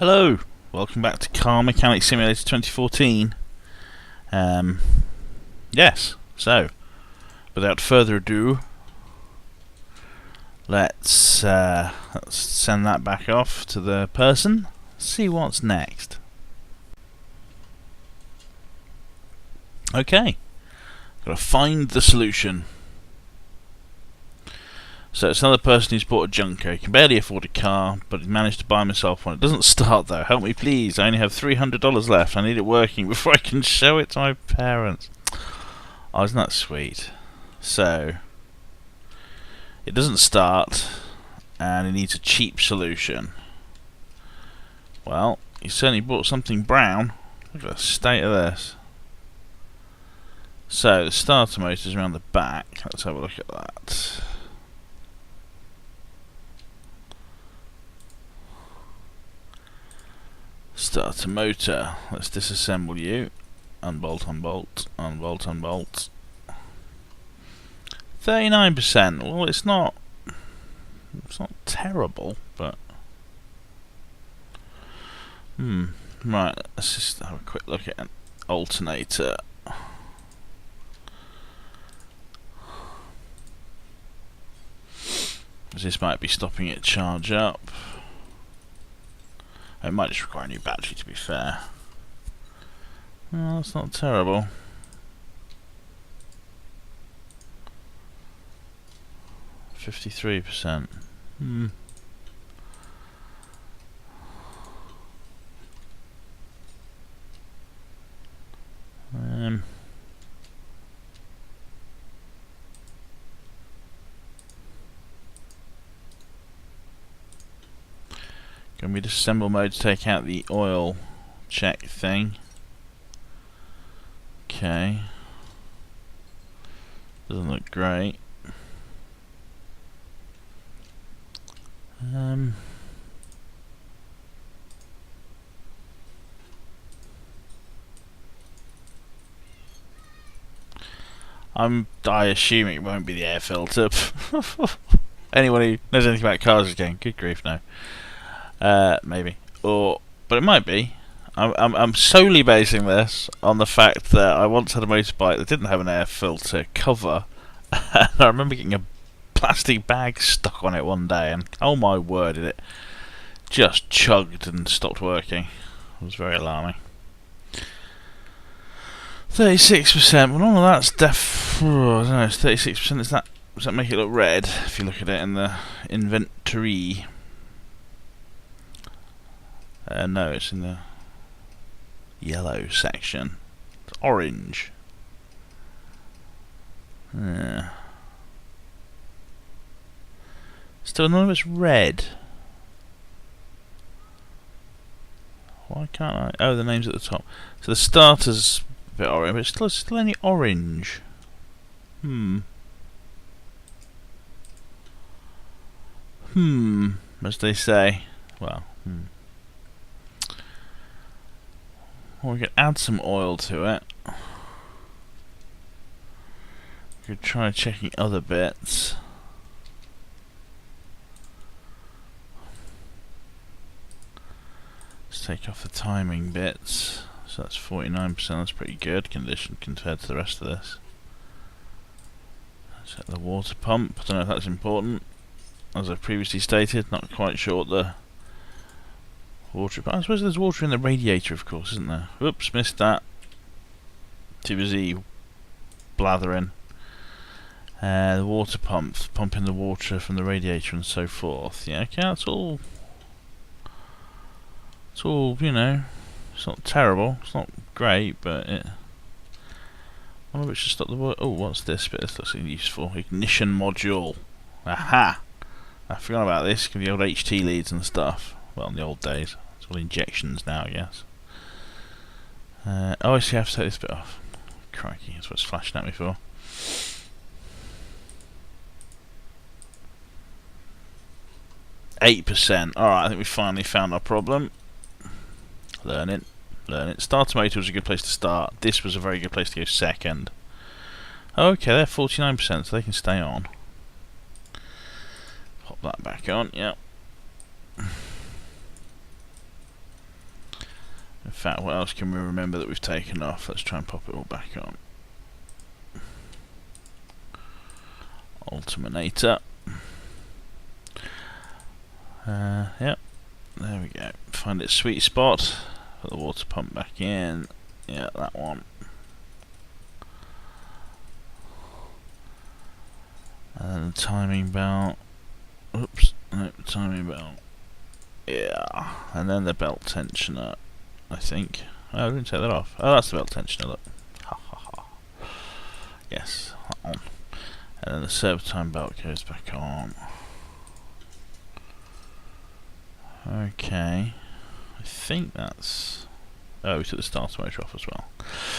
Hello, welcome back to Car Mechanic Simulator 2014. Yes, so, without further ado, let's send that back off to the person, see what's next. Okay, gotta find the solution. So it's another person who's bought a junker. He can barely afford a car, but he managed to buy himself one. It doesn't start though. Help me please. I only have $300 left. I need it working before I can show it to my parents. Oh, isn't that sweet? So, it doesn't start, and he needs a cheap solution. Well, he certainly bought something brown. Look at the state of this. So, the starter motor's around the back. Let's have a look at that. Starter motor. Let's disassemble you. Unbolt, unbolt, unbolt, unbolt. 39%. Well, it's not terrible, but right. Let's just have a quick look at an alternator. This might be stopping it charge up. It might just require a new battery, to be fair. Well, that's not terrible. %53%. Can we disassemble mode to take out the oil check thing? Okay. Doesn't look great. I assume it won't be the air filter. Anyone who knows anything about cars is going, good grief, no. Maybe, but it might be. I'm solely basing this on the fact that I once had a motorbike that didn't have an air filter cover, and I remember getting a plastic bag stuck on it one day, and oh my word, it just chugged and stopped working. It was very alarming. 36%. Well, none of that's I don't know. It's 36%. Does that make it look red? If you look at it in the inventory. No, it's in the yellow section. It's orange. Still none of it's red. Why can't I? Oh, the name's at the top. So the starter's a bit orange, but it's still only orange. As they say. Well, Well, we could add some oil to it. We could try checking other bits. Let's take off the timing bits. So that's 49%, that's pretty good condition compared to the rest of this. Set the water pump, I don't know if that's important. As I've previously stated, not quite sure what the water, but I suppose there's water in the radiator, of course, isn't there? Oops, missed that. Too busy blathering. The water pump, pumping the water from the radiator and so forth. Yeah, okay, that's all. It's all, you know. It's not terrible. It's not great, but it. I wonder if it should stop the water. Oh, what's this bit? This looks useful. Ignition module. Aha! I forgot about this. Give the old HT leads and stuff. Well, in the old days. It's all injections now, I guess. Oh, I see, I have to take this bit off. Crikey, that's what's flashing at me for. %. Alright, I think we finally found our problem. Learn it. Starter motor was a good place to start. This was a very good place to go second. Okay, they're 49%, so they can stay on. Pop that back on, yep. In fact, what else can we remember that we've taken off? Let's try and pop it all back on. Ultiminator. Yep. There we go. Find its sweet spot. Put the water pump back in. Yeah, that one. And then the timing belt. Oops. No, timing belt. Yeah. And then the belt tensioner, I think. Oh, I didn't take that off. Oh, that's the belt tensioner, look. Ha ha ha. Yes, that one. And then the serpentine belt goes back on. Okay. I think that's... Oh, we took the starter motor off as well.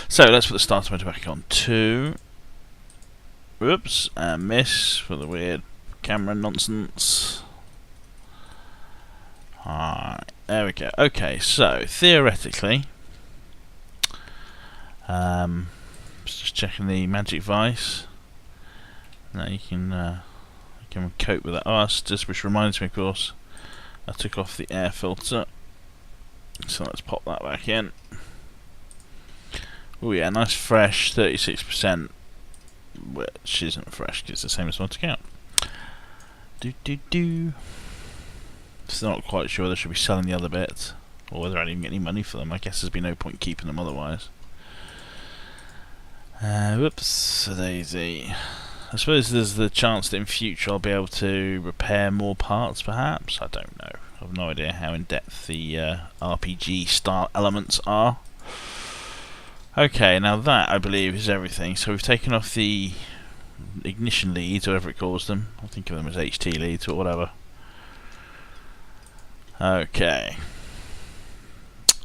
So, let's put the starter motor back on. 2. Whoops. And miss for the weird camera nonsense. Alright. There we go. Okay, so, theoretically... just checking the magic vice. Now you can cope with that. Oh, that's just, which reminds me, of course, I took off the air filter. So let's pop that back in. Oh yeah, nice fresh 36%, which isn't fresh because it's the same as one account. Still not quite sure whether I should be selling the other bits or whether I'd even get any money for them. I guess there's been no point keeping them otherwise. Whoops, daisy. I suppose there's the chance that in future I'll be able to repair more parts, perhaps? I don't know. I have no idea how in-depth the RPG style elements are. Okay, now that, I believe, is everything. So we've taken off the ignition leads, whatever it calls them. I'll think of them as HT leads or whatever. Okay.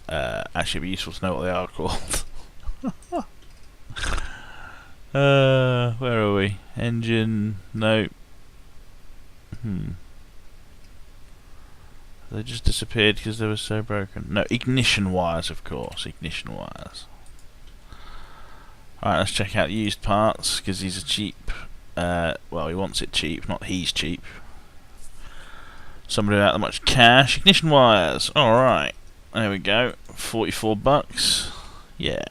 Actually, it'd be useful to know what they are called. Where are we? Engine, no. They just disappeared because they were so broken. No, ignition wires, of course. Ignition wires. Alright, let's check out used parts because these are cheap. Well, he wants it cheap, not he's cheap. Somebody without that much cash. Ignition wires. Alright. There we go. $44. Yeah.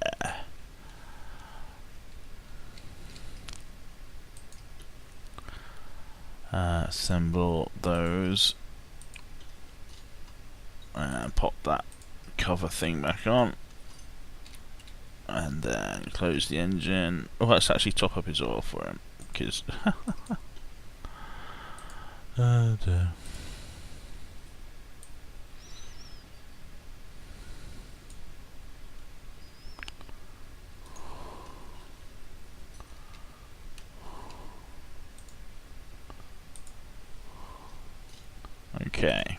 Assemble those and pop that cover thing back on and then close the engine. Oh, let's actually top up his oil for him because oh dear. Okay.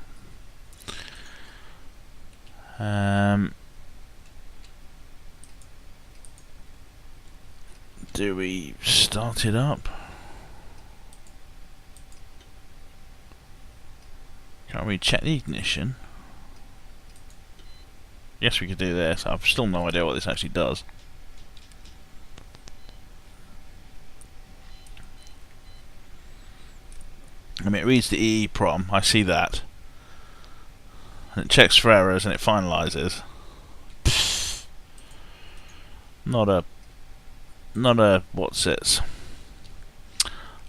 Do we start it up? Can't we check the ignition? Yes, we could do this. I've still no idea what this actually does. I mean, it reads the EEPROM, I see that. And it checks for errors and it finalises. Not a what's it?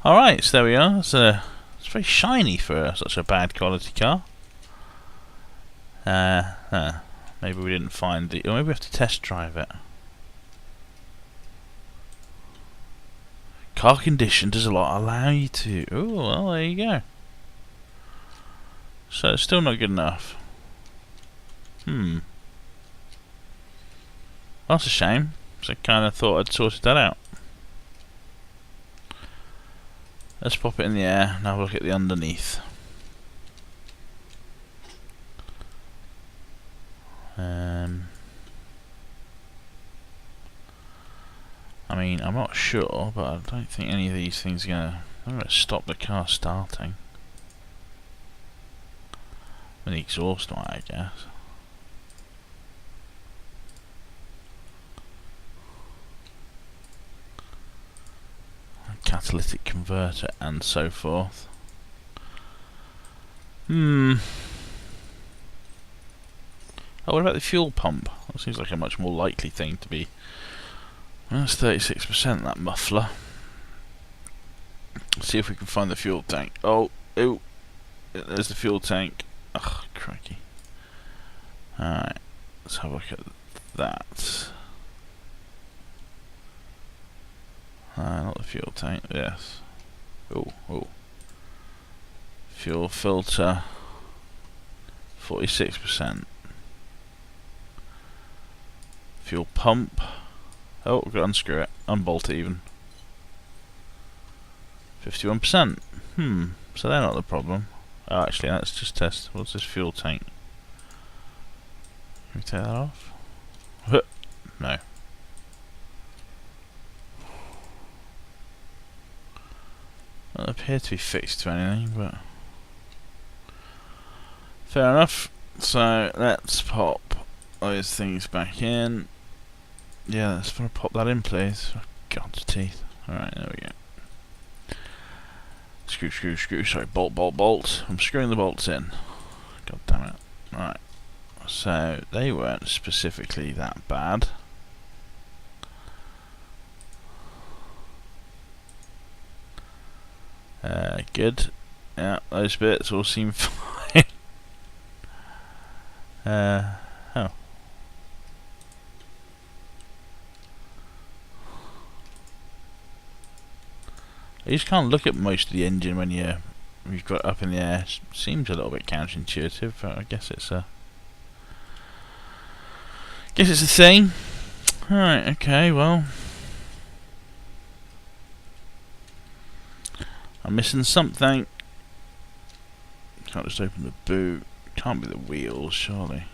Alright, so there we are. It's very shiny for such a bad quality car. Maybe we didn't find the... Or maybe we have to test drive it. Car condition does a lot allow you to... Oh, well, there you go. So it's still not good enough. That's a shame. So I kind of thought I'd sorted that out. Let's pop it in the air and have a look at the underneath. I mean, I'm not sure, but I don't think any of these things are going to stop the car starting. And the exhaust might, I guess. Catalytic converter and so forth. Oh, what about the fuel pump? That seems like a much more likely thing to be. Well, that's 36%, that muffler. Let's see if we can find the fuel tank. Oh, ew. There's the fuel tank. Ugh, crikey. Alright, let's have a look at that. Not the fuel tank, yes. Oh. Fuel filter, 46%. Fuel pump. Oh, we've got to unscrew it. Unbolt it even. 51%. So they're not the problem. Oh, actually, let's just test. What's this fuel tank? Can we take that off? No. Doesn't appear to be fixed to anything, but fair enough. So let's pop those things back in. Yeah, let's pop that in, please. Oh, God's teeth. Alright, there we go. Screw. Sorry, bolt. I'm screwing the bolts in. God damn it. Alright. So, they weren't specifically that bad. Good. Yeah, those bits all seem fine. Oh. You just can't look at most of the engine when you've got it up in the air. Seems a little bit counterintuitive, but I guess it's a thing. Alright, okay, well, I'm missing something. Can't just open the boot. Can't be the wheels, surely.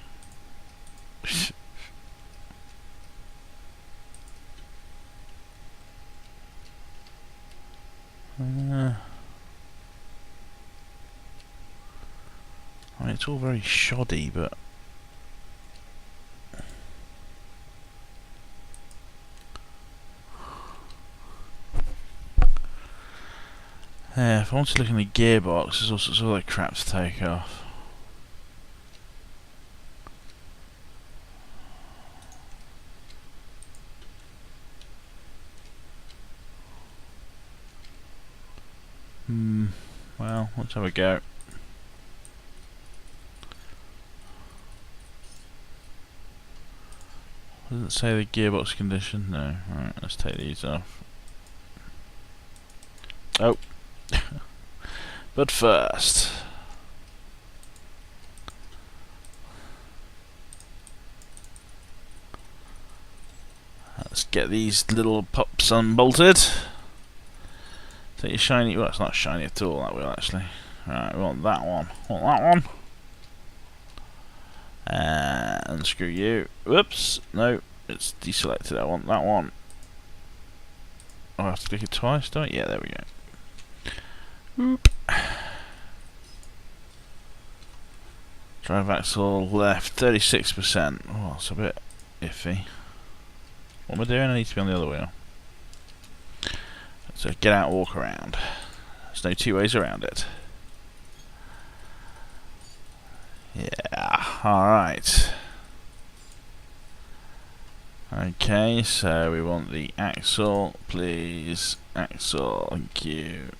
I mean, it's all very shoddy, but yeah, if I want to look in the gearbox, there's all sorts of other crap to take off. Well, let's have a go. Doesn't say the gearbox condition. No. Alright, let's take these off. Oh. But first, let's get these little pups unbolted. Take your shiny. Well, it's not shiny at all, that wheel, actually. Alright, we want that one. Unscrew you. Whoops. No, it's deselected. I want that one. Oh, I have to click it twice, don't I? Yeah, there we go. Oop. Drive axle left, 36%. Oh, it's a bit iffy. What am I doing? I need to be on the other wheel. So get out, walk around. There's no two ways around it. Yeah, alright. Okay, so we want the axle, please. Axle, thank you.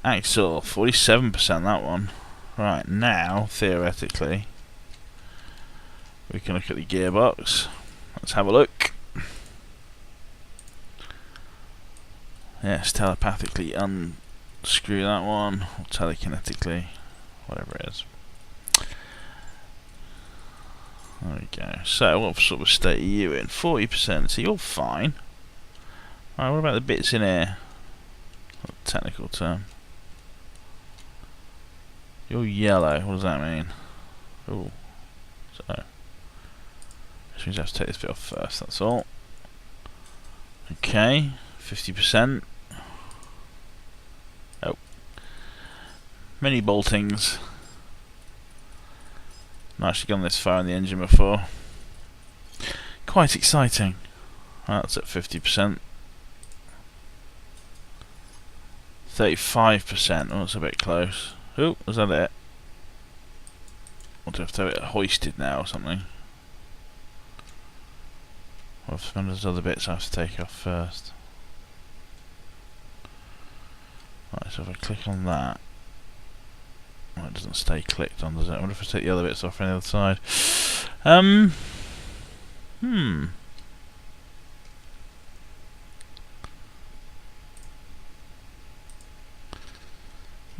Axle, 47%, that one. Right, now, theoretically, we can look at the gearbox. Let's have a look. Yes, telepathically unscrew that one, or telekinetically, whatever it is. There we go. So, what sort of state are you in? 40%, so you're fine. Alright, what about the bits in here? Technical term. You're yellow, what does that mean? Oh, so which means I have to take this bit off first, that's all. Okay, 50%. Oh. Many boltings. Not actually gone this far in the engine before. Quite exciting. That's at 50%. 35%, oh, that's a bit close. Oh, was that it? Or do I have to have it hoisted now or something? Or if there's other bits I have to take off first. Right, so if I click on that, well, it doesn't stay clicked on, does it? I wonder if I take the other bits off on the other side.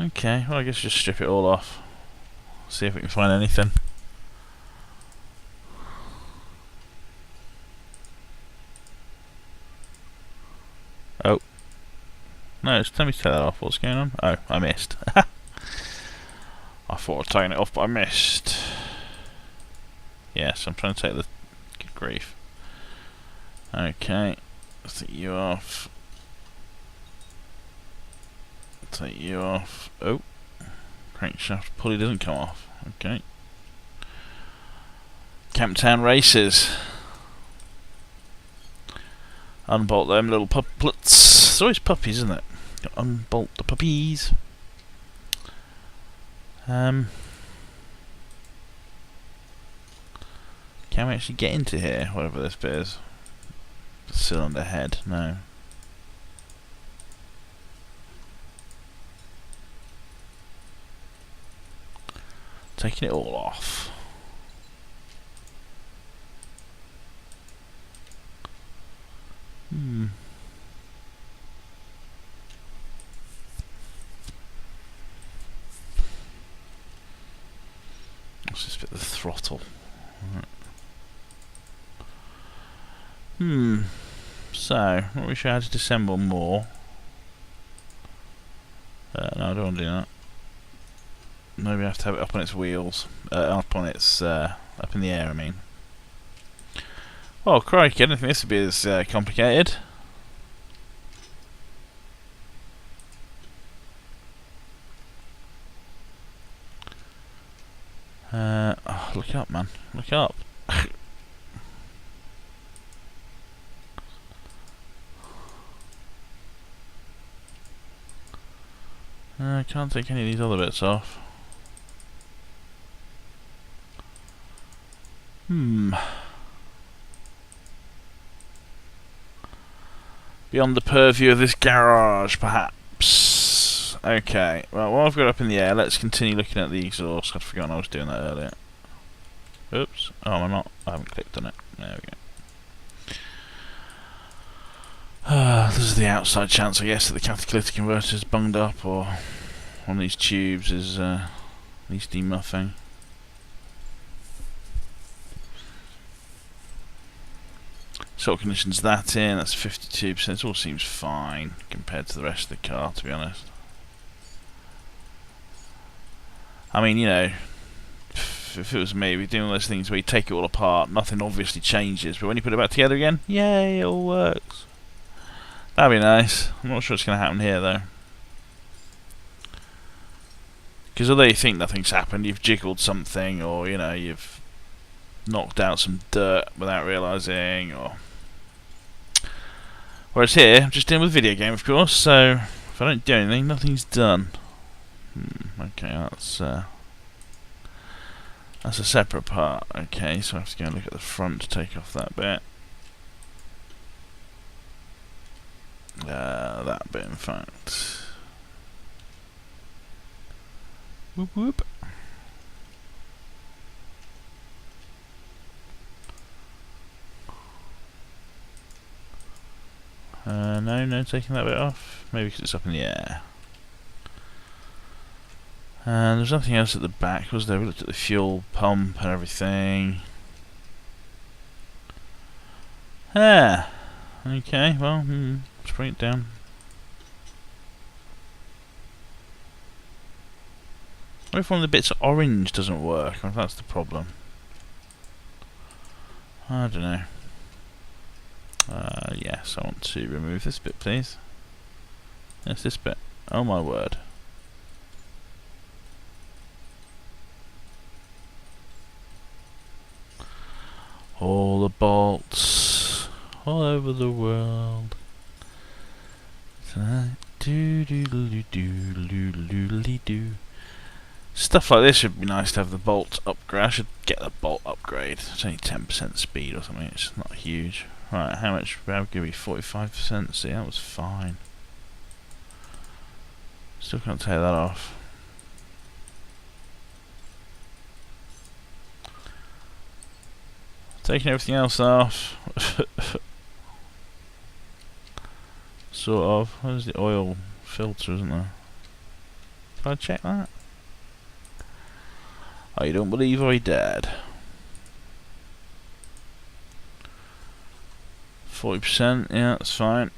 Okay, well I guess just strip it all off. See if we can find anything. Oh. No, just tell me to take that off. What's going on? Oh, I missed. I thought I'd taken it off, but I missed. Yes, I'm trying to take the... Good grief. Okay. Let's take you off. Take you off. Oh. Crankshaft pulley doesn't come off. Okay. Camptown races. Unbolt them little puplets. It's always puppies, isn't it? Unbolt the puppies. Can we actually get into here? Whatever this bit is. Cylinder head. No. Taking it all off. Let's just put the throttle. Right. So, what we should have to disassemble more. No, I don't want to do that. Maybe I have to have it up on its wheels. Up on its, up in the air, I mean. Oh, crikey, I didn't think this would be as complicated. Oh, look up, man. Look up. I can't take any of these other bits off. Beyond the purview of this garage, perhaps. Okay, well, while I've got it up in the air, let's continue looking at the exhaust. I'd forgotten I was doing that earlier. Oops. Oh, I'm not. I haven't clicked on it. There we go. This is the outside chance, I guess, that the catalytic converter is bunged up, or one of these tubes is at least demuffing. Sort of conditions that in, that's 52%. It all seems fine compared to the rest of the car, to be honest. I mean, you know, if it was me, we'd be doing those things where you take it all apart, nothing obviously changes, but when you put it back together again, yay, it all works. That'd be nice. I'm not sure it's going to happen here, though. Because although you think nothing's happened, you've jiggled something, or, you know, you've knocked out some dirt without realising, or... Whereas here, I'm just dealing with video game, of course, so if I don't do anything, nothing's done. Okay, that's a separate part. Okay, so I have to go and look at the front to take off that bit. That bit, in fact. Whoop whoop. No, taking that bit off. Maybe because it's up in the air. And there's nothing else at the back, was there? We looked at the fuel pump and everything. Ah, okay, well, let's bring it down. What if one of the bits orange doesn't work? Or if that's the problem? I don't know. Yes, I want to remove this bit, please. Yes, this bit. Oh my word. All the bolts all over the world. Do do do do do do do do. Stuff like this would be nice to have the bolt upgrade. I should get the bolt upgrade. It's only 10% speed or something. It's not huge. Right, how much? I'll give you 45%. See, that was fine. Still can't take that off. Taking everything else off. Sort of. Where's the oil filter, isn't there? Can I check that? I don't believe I did. 40%, yeah, that's fine.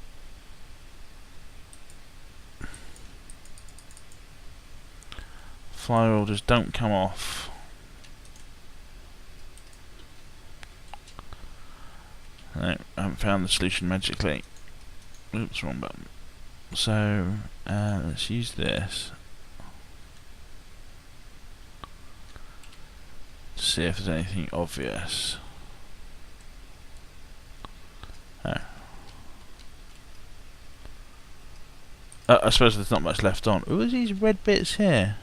Flywheel just don't come off. No, I haven't found the solution magically. Oops, wrong button. So, let's use this. See if there's anything obvious. Oh. I suppose there's not much left on. Ooh, these red bits here.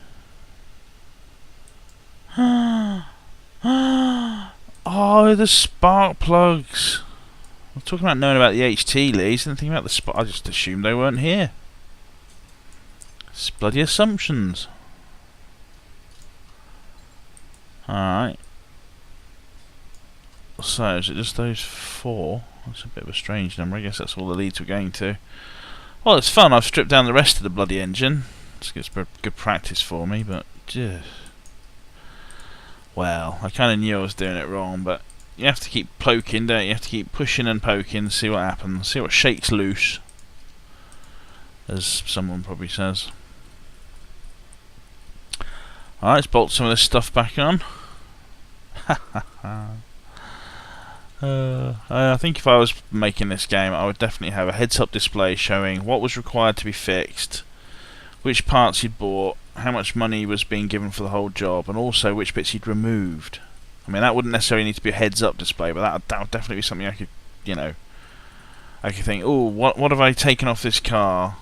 Oh, the spark plugs. I was talking about knowing about the HT leads and thinking about the spark. I just assumed they weren't here. It's bloody assumptions. Alright. So, is it just those 4? That's a bit of a strange number. I guess that's all the leads we're going to. Well, it's fun. I've stripped down the rest of the bloody engine. It's good practice for me, but just... Well, I kind of knew I was doing it wrong, but you have to keep poking, don't you? You have to keep pushing and poking, see what happens, see what shakes loose, as someone probably says. Alright, let's bolt some of this stuff back on. I think if I was making this game, I would definitely have a heads-up display showing what was required to be fixed, which parts you'd bought, how much money was being given for the whole job, and also which bits you'd removed. I mean, that wouldn't necessarily need to be a heads-up display, but that would definitely be something I could, you know, I could think, oh, what have I taken off this car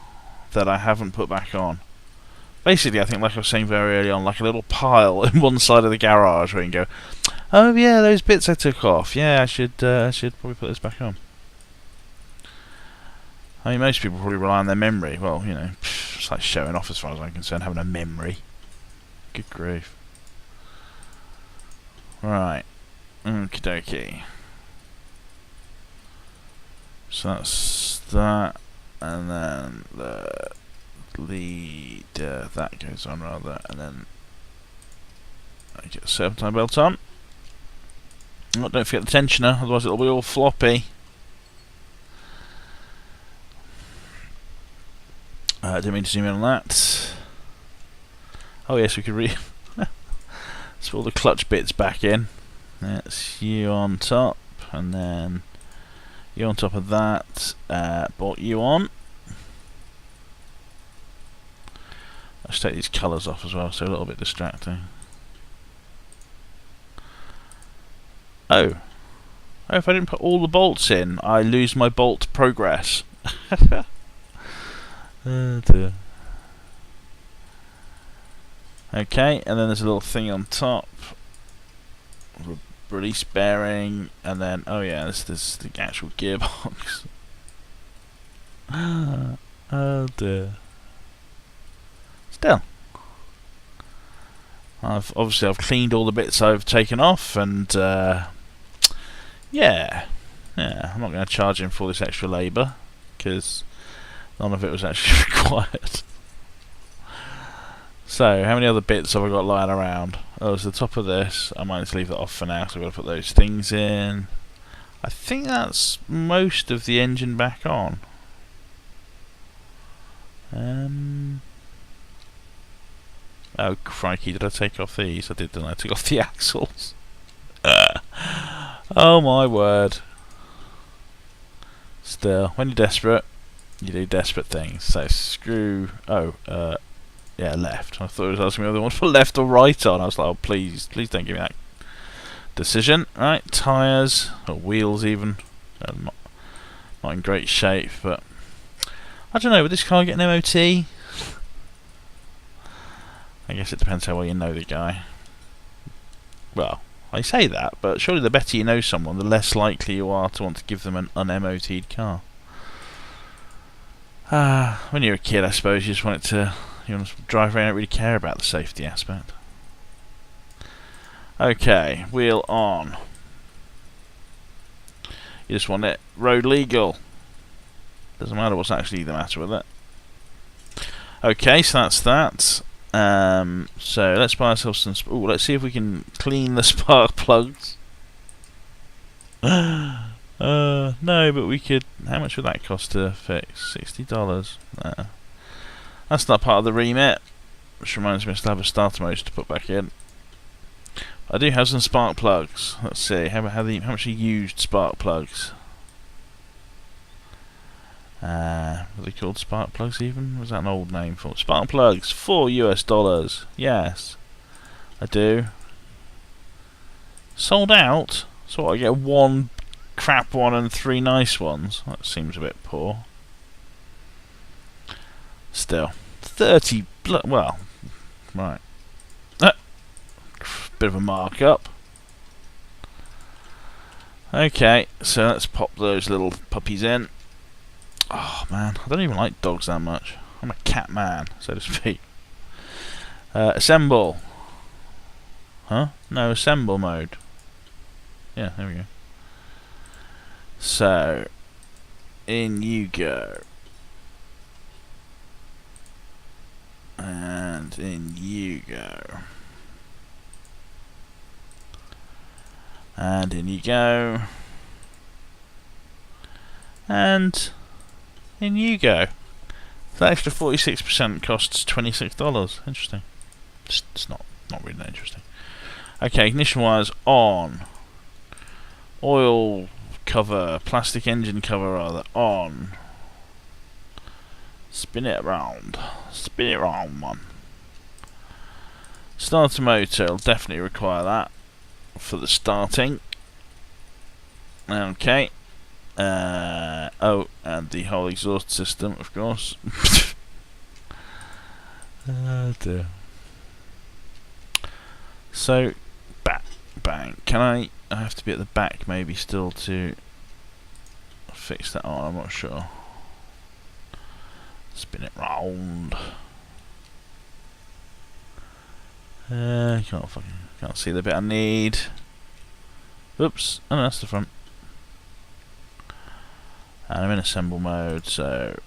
that I haven't put back on? Basically, I think, like I was saying very early on, like a little pile in one side of the garage where you can go, oh yeah, those bits I took off. Yeah, I should probably put this back on. I mean, most people probably rely on their memory. Well, you know, it's like showing off as far as I'm concerned, having a memory. Good grief. Right. Okie dokie. So that's that, and then the lead, that goes on rather, and then I get the serpentine belt on. Oh, don't forget the tensioner, otherwise it'll be all floppy. I didn't mean to zoom in on that. Oh yes, we could let's put all the clutch bits back in. That's you on top, and then you on top of that. Bolt you on. Let's take these colours off as well, so a little bit distracting. Oh, if I didn't put all the bolts in, I lose my bolt progress. Oh dear. Okay, and then there's a little thing on top. Release bearing, and then, oh yeah, this is the actual gearbox. Oh dear. Still. I've cleaned all the bits I've taken off, and yeah, I'm not going to charge him for this extra labour, because none of it was actually required. So, how many other bits have I got lying around? Oh, it's the top of this. I might need to leave that off for now, so I've got to put those things in. I think that's most of the engine back on. Oh crikey, did I take off these? I did, didn't I? Took off the axles. Oh my word. Still, when you're desperate, you do desperate things. So screw... yeah, left. I thought it was asking me whether I want to put left or right on. I was like, oh please don't give me that decision. Right, tyres, or wheels even. Not in great shape, but... I don't know, would this car get an MOT? I guess it depends how well you know the guy. Well, I say that, but surely the better you know someone, the less likely you are to want to give them an un-MOT'd car. When you're a kid, I suppose you want to drive around and not really care about the safety aspect. Okay, wheel on. You just want it road legal. Doesn't matter what's actually the matter with it. Okay, so that's that. So let's buy ourselves some. Let's see if we can clean the spark plugs. No, but we could. How much would that cost to fix? $60. That's not part of the remit. Which reminds me, I still have a starter motor to put back in. I do have some spark plugs. Let's see. How much are used spark plugs? Were they called spark plugs even? Was that an old name for spark plugs? $4 US. Yes, I do. Sold out. So what, I get one crap one and 3 nice ones. That seems a bit poor. Still, 30. Well, right. Bit of a markup. Okay, so let's pop those little puppies in. Oh man, I don't even like dogs that much. I'm a cat man, so to speak. Assemble. Huh? No, assemble mode. Yeah, there we go. So, in you go. And in you go. And in you go. And in you go. So that extra 46% costs $26. Interesting. It's not really that interesting. Okay, ignition wires on. Oil cover, plastic engine cover rather, on. Spin it around. Spin it around, man. Starter motor will definitely require that for the starting. Okay. Oh, and the whole exhaust system, of course. Oh dear. So, bang. I have to be at the back maybe still to fix that on, I'm not sure. Spin it round. Can't see the bit I need. Oops, oh no, that's the front. And I'm in assemble mode, so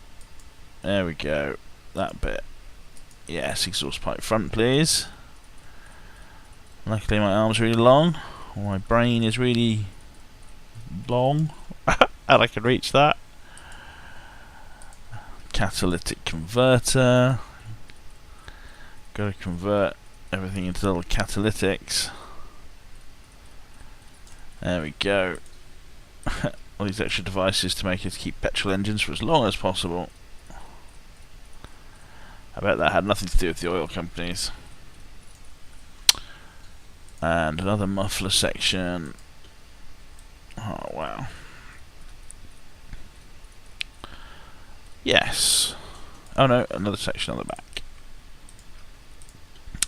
there we go. That bit. Yes, exhaust pipe front, please. Luckily, my arm's really long, or my brain is really long, and I can reach that. Catalytic converter. Got to convert everything into little catalytics. There we go. All these extra devices to make us keep petrol engines for as long as possible. I bet that had nothing to do with the oil companies. And another muffler section. Oh wow. Yes. Oh no, another section on the back.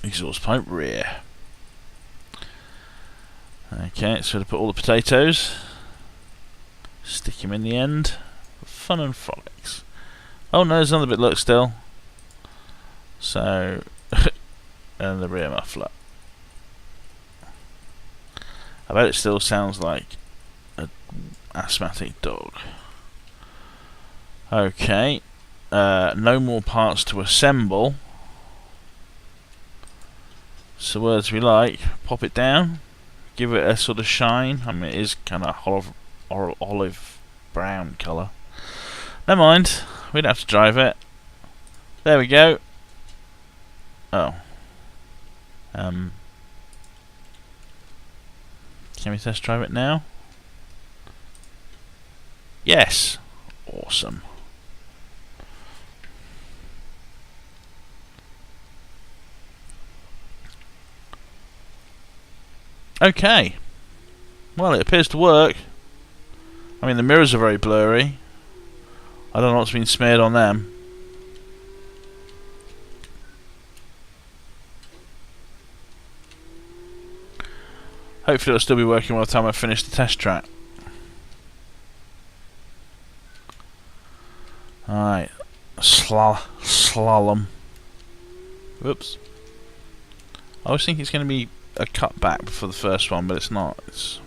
Exhaust pipe rear. Okay, so to put all the potatoes. Stick him in the end. Fun and frolics. Oh no, there's another bit, look, still. So, and the rear muffler. I bet it still sounds like an asthmatic dog. Okay, no more parts to assemble. So words we like, pop it down, give it a sort of shine. I mean, it is kind of olive brown colour. Never mind, we don't have to drive it. There we go. Oh. Can we test drive it now? Yes. Awesome. Okay. Well, it appears to work. I mean, the mirrors are very blurry. I don't know what's been smeared on them. Hopefully it'll still be working by the time I finish the test track. Alright. Slalom. Whoops. I was thinking it's going to be a cut back for the first one, but it's not. It's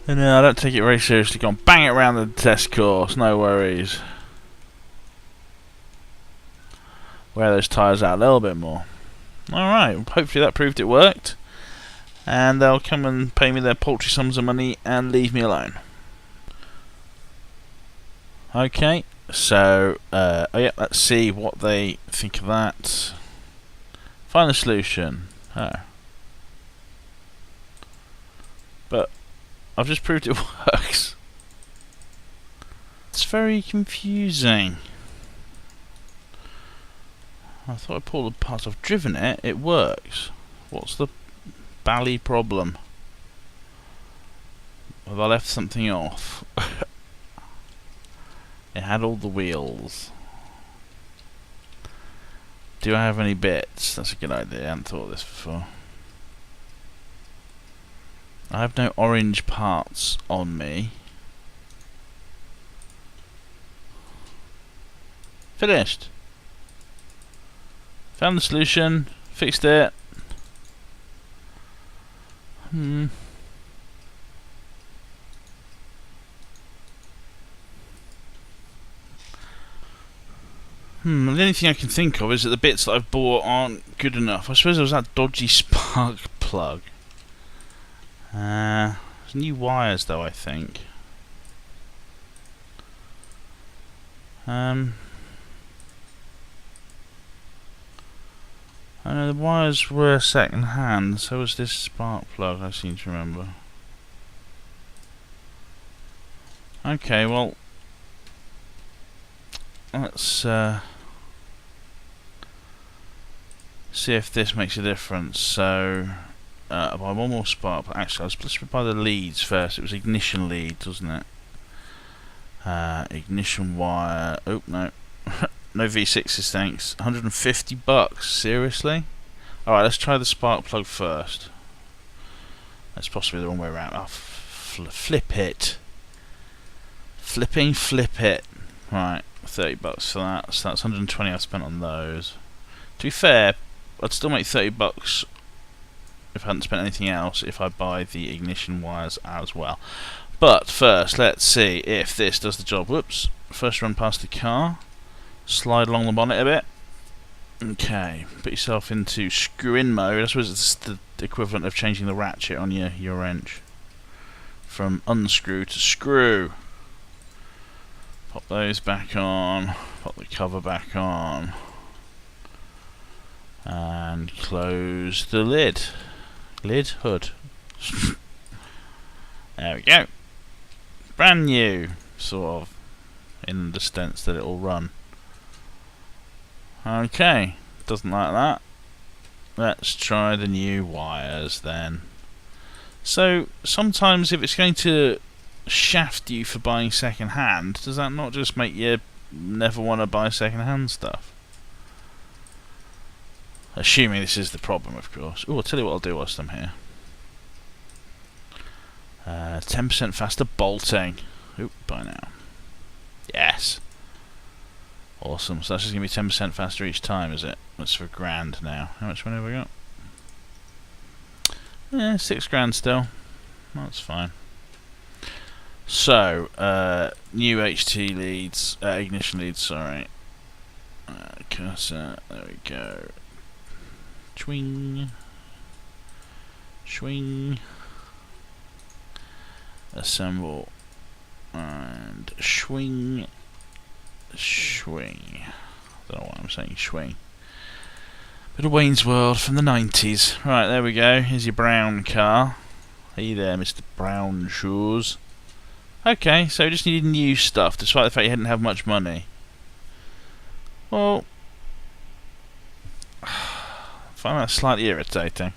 no, I don't take it very seriously. Go on, bang it around the test course, no worries. Wear those tyres out a little bit more. Alright, hopefully that proved it worked. And they'll come and pay me their paltry sums of money and leave me alone. Okay, so, oh yeah, let's see what they think of that. Find the solution. Oh. But I've just proved it works. It's very confusing. I thought I pulled the parts. I've driven it. It works. What's the bally problem? Have I left something off? It had all the wheels. Do I have any bits? That's a good idea. I hadn't thought of this before. I have no orange parts on me. Finished. Found the solution. Fixed it. The only thing I can think of is that the bits that I've bought aren't good enough. I suppose there was that dodgy spark plug. There's new wires though, I think. I know the wires were second hand, so was this spark plug, I seem to remember. Okay, well, let's see if this makes a difference. So buy one more spark. Actually, let's buy the leads first. It was ignition leads, wasn't it? Ignition wire. Oh no, no V6s, thanks. $150. Seriously? All right, let's try the spark plug first. That's possibly the wrong way around. Oh, flip it. Flip it. Right, $30 for that. So that's 120 I've spent on those. To be fair, I'd still make $30 if I hadn't spent anything else if I buy the ignition wires as well. But first, let's see if this does the job. Whoops. First run past the car. Slide along the bonnet a bit. Okay. Put yourself into screw-in mode. I suppose it's the equivalent of changing the ratchet on your wrench. From unscrew to screw. Pop those back on. Pop the cover back on. And close the lid. Hood. There we go. Brand new, sort of, in the sense that it'll run. Okay, doesn't like that. Let's try the new wires then. So, sometimes if it's going to shaft you for buying second hand, does that not just make you never want to buy second hand stuff? Assuming this is the problem, of course. Oh, I'll tell you what I'll do whilst I'm here. 10% faster bolting. Oop, buy now. Yes. Awesome. So that's just going to be 10% faster each time, is it? That's for $1,000 now. How much money have we got? Yeah, $6,000 still. That's fine. So, new HT leads, ignition leads, sorry. Cursor, there we go. Swing. Assemble. And swing. I don't know why I'm saying swing. Bit of Wayne's World from the 90s. Right, there we go. Here's your brown car. Hey there, Mr. Brown Shoes. Okay, so we just needed new stuff, despite the fact you didn't have much money. Well, I find that slightly irritating.